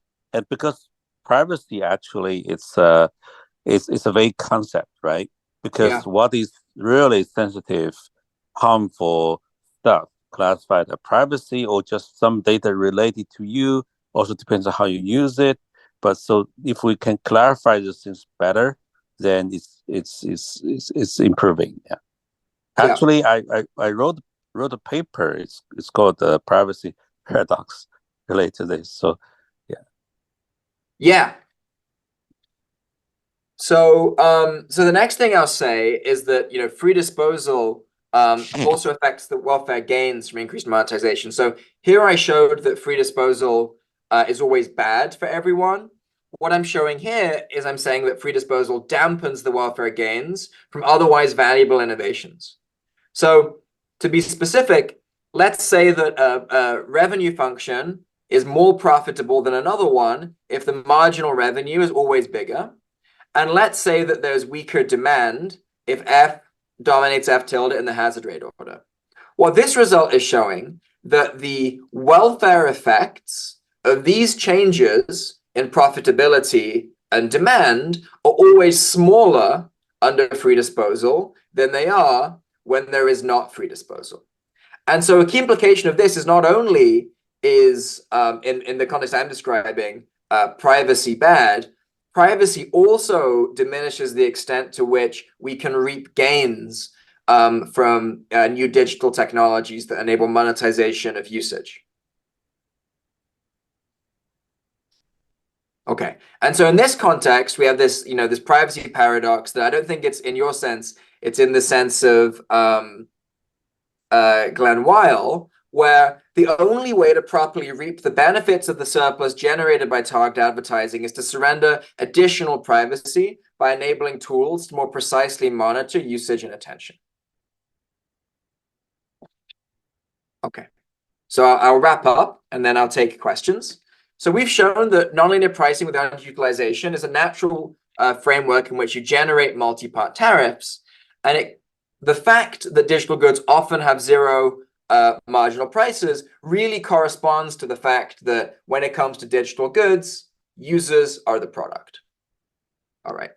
because privacy actually it's a vague concept, right? Because what is really sensitive, harmful stuff classified as privacy, or just some data related to you, also depends on how you use it. But so if we can clarify these things better, then it's improving. Yeah. Actually, I wrote a paper. It's called the privacy paradox related to this. So yeah. So the next thing I'll say is that free disposal also affects the welfare gains from increased monetization. So here I showed that free disposal is always bad for everyone. What I'm showing here is I'm saying that free disposal dampens the welfare gains from otherwise valuable innovations. So to be specific, let's say that a revenue function is more profitable than another one if the marginal revenue is always bigger. And let's say that there's weaker demand if F dominates F tilde in the hazard rate order. Well, this result is showing that the welfare effects of these changes in profitability and demand are always smaller under free disposal than they are when there is not free disposal. And so a key implication of this is not only is, in the context I'm describing, privacy bad, privacy also diminishes the extent to which we can reap gains from new digital technologies that enable monetization of usage. Okay, and so in this context, we have this, this privacy paradox that I don't think it's in your sense, it's in the sense of Glenn Weil, where the only way to properly reap the benefits of the surplus generated by targeted advertising is to surrender additional privacy by enabling tools to more precisely monitor usage and attention. Okay, so I'll wrap up and then I'll take questions. So we've shown that nonlinear pricing with underutilization is a natural framework in which you generate multi-part tariffs. And the fact that digital goods often have zero marginal prices really corresponds to the fact that when it comes to digital goods, users are the product. All right.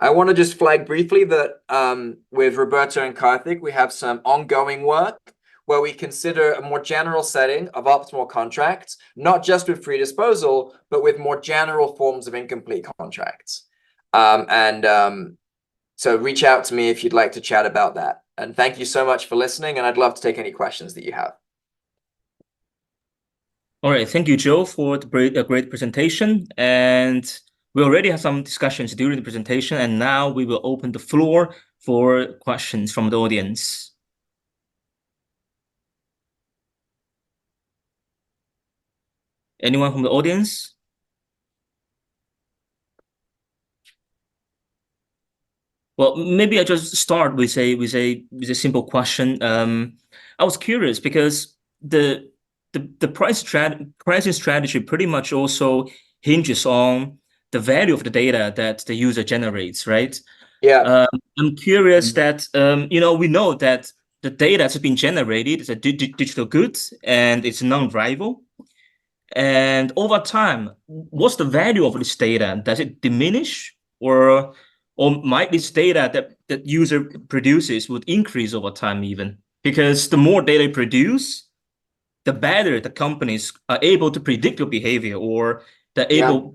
I want to just flag briefly that with Roberto and Karthik, we have some ongoing work where we consider a more general setting of optimal contracts, not just with free disposal, but with more general forms of incomplete contracts. So reach out to me if you'd like to chat about that. And thank you so much for listening, and I'd love to take any questions that you have. All right, thank you, Joe, for the great presentation. And we already had some discussions during the presentation, and now we will open the floor for questions from the audience. Anyone from the audience? Well, maybe I just start with a simple question. I was curious because the pricing strategy pretty much also hinges on the value of the data that the user generates, right? Yeah. I'm curious that we know that the data that's been generated is a digital good and it's non-rival. And over time, what's the value of this data? Does it diminish, or might this data that user produces would increase over time even? Because the more data you produce, the better the companies are able to predict your behavior, or they're able,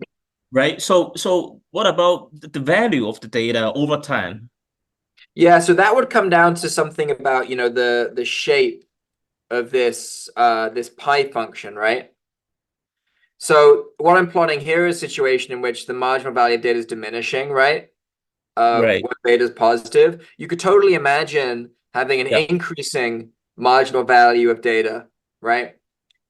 right? So what about the value of the data over time? Yeah, so that would come down to something about, the shape of this this pi function, right? So what I'm plotting here is a situation in which the marginal value of data is diminishing, right? Right. When beta is positive. You could totally imagine having an increasing marginal value of data, right?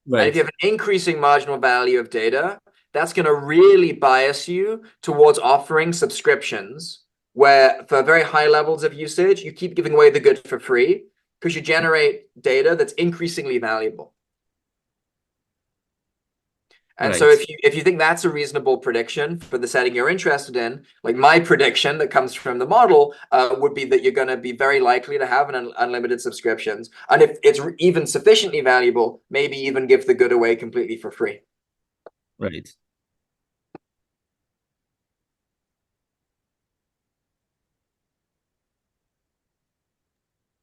Right. And if you have an increasing marginal value of data, that's going to really bias you towards offering subscriptions where for very high levels of usage, you keep giving away the good for free because you generate data that's increasingly valuable. And so if you think that's a reasonable prediction for the setting you're interested in, like my prediction that comes from the model would be that you're going to be very likely to have an unlimited subscriptions. And if it's even sufficiently valuable, maybe even give the good away completely for free. Right.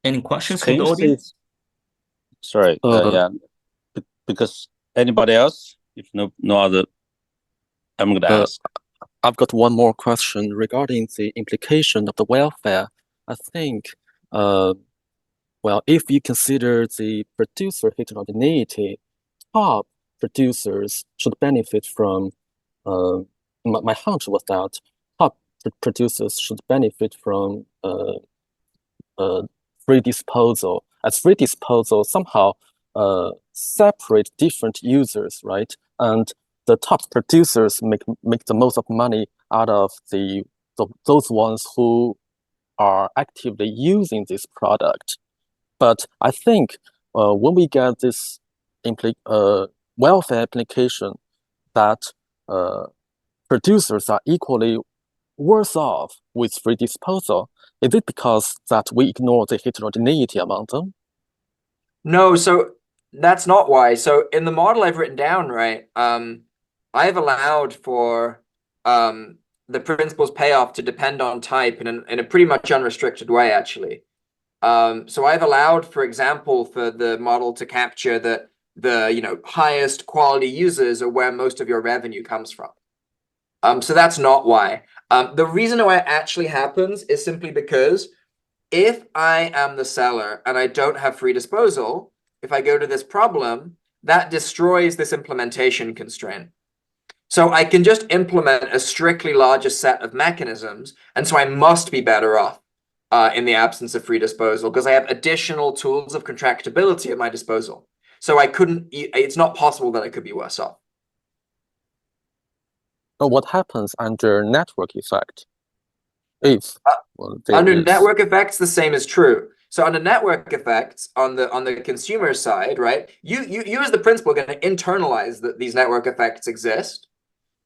Any questions from the audience? Sorry, yeah, because anybody else? If no other, I'm going to ask. I've got one more question regarding the implication of the welfare. I think, well, if you consider the producer heterogeneity, top producers should benefit from, my hunch was that top producers should benefit from free disposal. As free disposal somehow separate different users, right? And the top producers make the most of money out of those ones who are actively using this product. But I think when we get this welfare implication that producers are equally worse off with free disposal, is it because that we ignore the heterogeneity among them? No, so that's not why. So in the model I've written down, right, I've allowed for the principal's payoff to depend on type in a pretty much unrestricted way, actually. So I've allowed, for example, for the model to capture that the highest quality users are where most of your revenue comes from. So that's not why. The reason why it actually happens is simply because if I am the seller and I don't have free disposal, if I go to this problem, that destroys this implementation constraint. So I can just implement a strictly larger set of mechanisms, and so I must be better off in the absence of free disposal because I have additional tools of contractability at my disposal. So it's not possible that I could be worse off. But what happens under network effect? If under network effects, the same is true. So under network effects, on the consumer side, right? You as the principal are going to internalize that these network effects exist,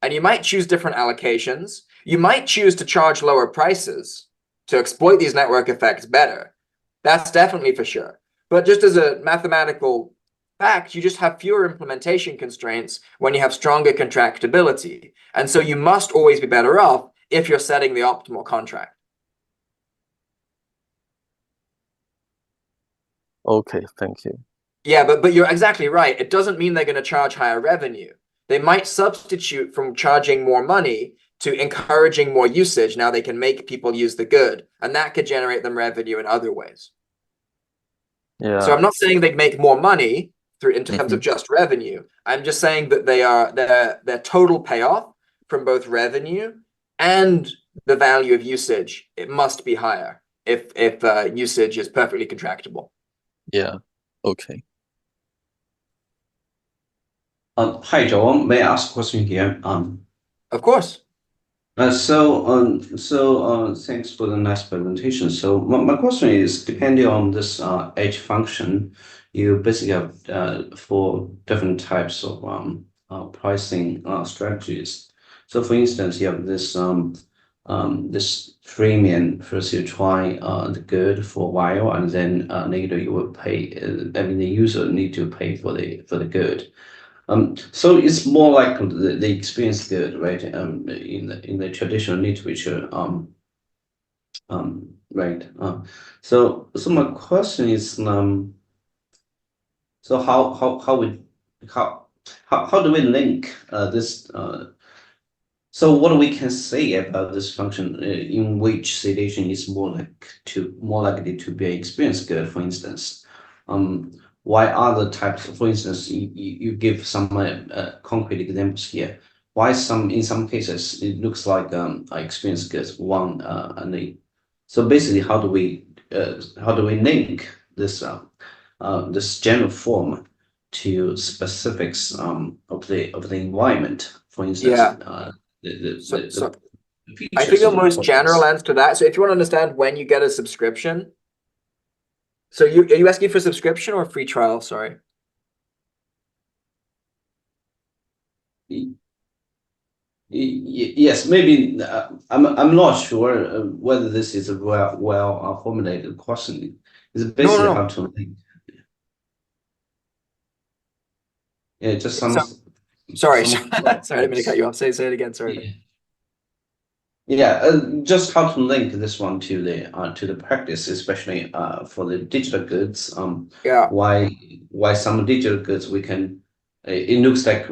and you might choose different allocations. You might choose to charge lower prices to exploit these network effects better. That's definitely for sure. But just as a mathematical fact, you just have fewer implementation constraints when you have stronger contractability. And so you must always be better off if you're setting the optimal contract. Okay, thank you. Yeah, but you're exactly right. It doesn't mean they're going to charge higher revenue. They might substitute from charging more money to encouraging more usage. Now they can make people use the good, and that could generate them revenue in other ways. Yeah. So I'm not saying they make more money in terms of just revenue. I'm just saying that their total payoff from both revenue and the value of usage, it must be higher if usage is perfectly contractable. Yeah. Okay. Hi, Joel. May I ask a question here? Of course. Thanks for the nice presentation. So my question is, depending on this edge function, you basically have 4 different types of pricing strategies. So for instance, you have this this freemium. First, you try the good for a while, and then later you will pay. I mean, the user need to pay for the good. So it's more like the experience good, right? In the traditional literature, right? So my question is, so how do we link this? So what we can say about this function in which situation is more likely to be an experience good, for instance. Why other types, for instance, you give some concrete examples here. Why in some cases it looks like experience goods so basically how do we link this this general form to specifics of the environment, for instance? Yeah. I think the most general answer to that. So if you want to understand when you get a subscription. So are you asking for subscription or free trial? Sorry. Yes, maybe I'm not sure whether this is a well formulated question. It's basically how to link. Yeah, just some. Sorry, sorry, I didn't mean to cut you off. Say it again. Sorry. Yeah, just how to link this one to the practice, especially for the digital goods. Yeah. Why some digital goods we can. It looks like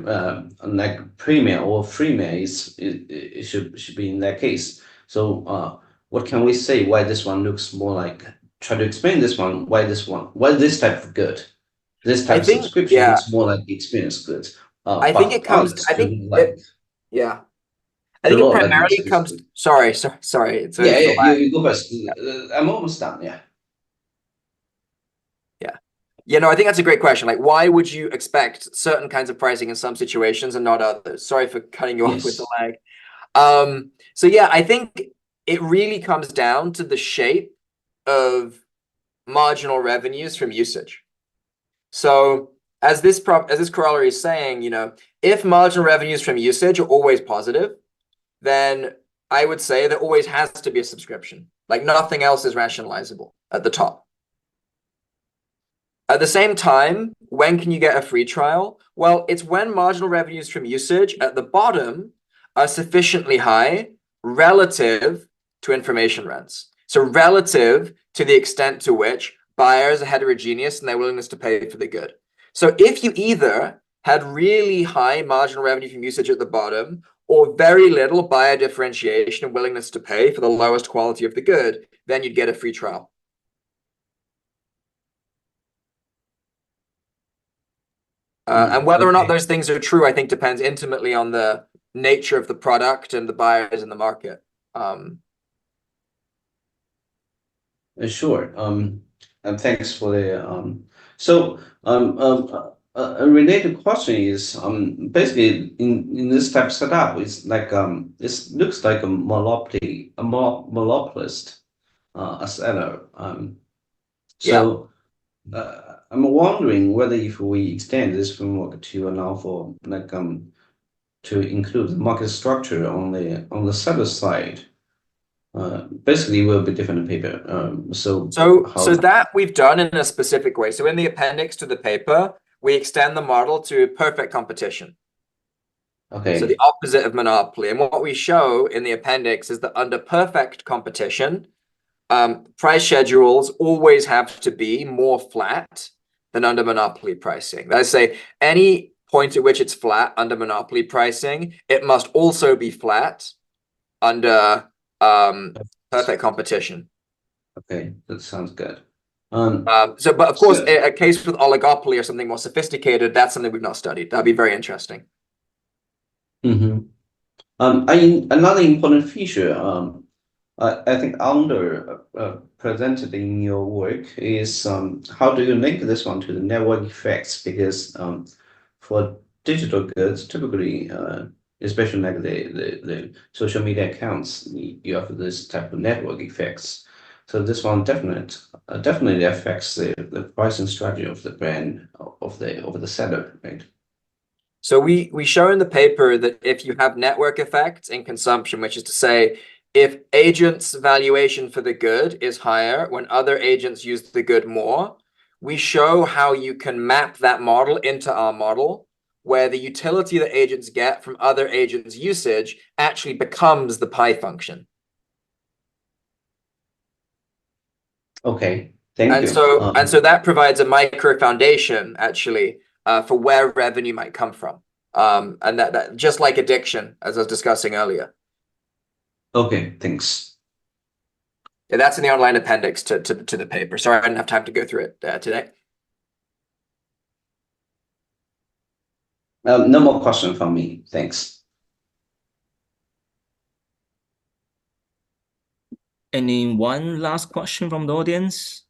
premium or freemium it should be in that case. So what can we say? Why this one looks more like? Try to explain this one. Why this type of good? This type of subscription looks more like experience goods. I think it comes. I think it primarily comes. Sorry. You go first. I'm almost done. Yeah. Yeah, no, I think that's a great question. Like, why would you expect certain kinds of pricing in some situations and not others? Sorry for cutting you off with the lag. So yeah, I think it really comes down to the shape of marginal revenues from usage. So as this corollary is saying, if marginal revenues from usage are always positive, then I would say there always has to be a subscription. Like nothing else is rationalizable at the top. At the same time, when can you get a free trial? Well, it's when marginal revenues from usage at the bottom are sufficiently high relative to information rents. So relative to the extent to which buyers are heterogeneous in their willingness to pay for the good. So if you either had really high marginal revenue from usage at the bottom or very little buyer differentiation and willingness to pay for the lowest quality of the good, then you'd get a free trial. And whether or not Okay. those things are true, I think depends intimately on the nature of the product and the buyers in the market. Sure. And thanks for the a related question is basically in this type of setup, it's like it looks like a monopolist a seller. So I'm wondering whether if we extend this framework to allow for like to include the market structure on the seller side. Basically will be different paper. So that we've done in a specific way. So in the appendix to the paper, we extend the model to perfect competition. okay. So the opposite of monopoly. And what we show in the appendix is that under perfect competition, price schedules always have to be more flat than under monopoly pricing. That is to say, any point at which it's flat under monopoly pricing, it must also be flat under perfect competition. Okay, that sounds good. But of course, a case with oligopoly or something more sophisticated, that's something we've not studied. That'd be very interesting. Mm-hmm. Another important feature, I think presented in your work is how do you link this one to the network effects? Because for digital goods, typically, especially like the social media accounts, you have this type of network effects. So this one definitely affects the pricing strategy of the brand of the seller, right? So we show in the paper that if you have network effects in consumption, which is to say, if agents' valuation for the good is higher when other agents use the good more, we show how you can map that model into our model, where the utility that agents get from other agents' usage actually becomes the pi function. Okay, thank you. So that provides a micro foundation actually for where revenue might come from. And that just like addiction, as I was discussing earlier. Okay, thanks. Yeah, that's in the online appendix to the paper. Sorry, I didn't have time to go through it today. No more question from me. Thanks. Any one last question from the audience?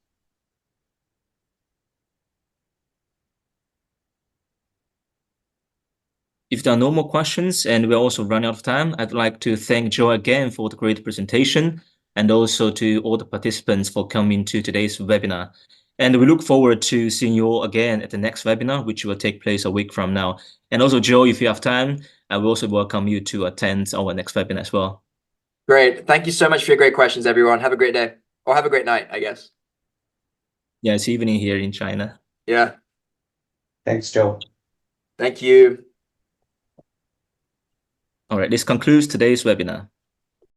If there are no more questions and we're also running out of time, I'd like to thank Joe again for the great presentation and also to all the participants for coming to today's webinar. And we look forward to seeing you all again at the next webinar, which will take place a week from now. And also, Joe, if you have time, I will also welcome you to attend our next webinar as well. Great. Thank you so much for your great questions, everyone. Have a great day. Or have a great night, I guess. Yeah, it's evening here in China. Yeah. Thanks, Joe. Thank you. All right, this concludes today's webinar.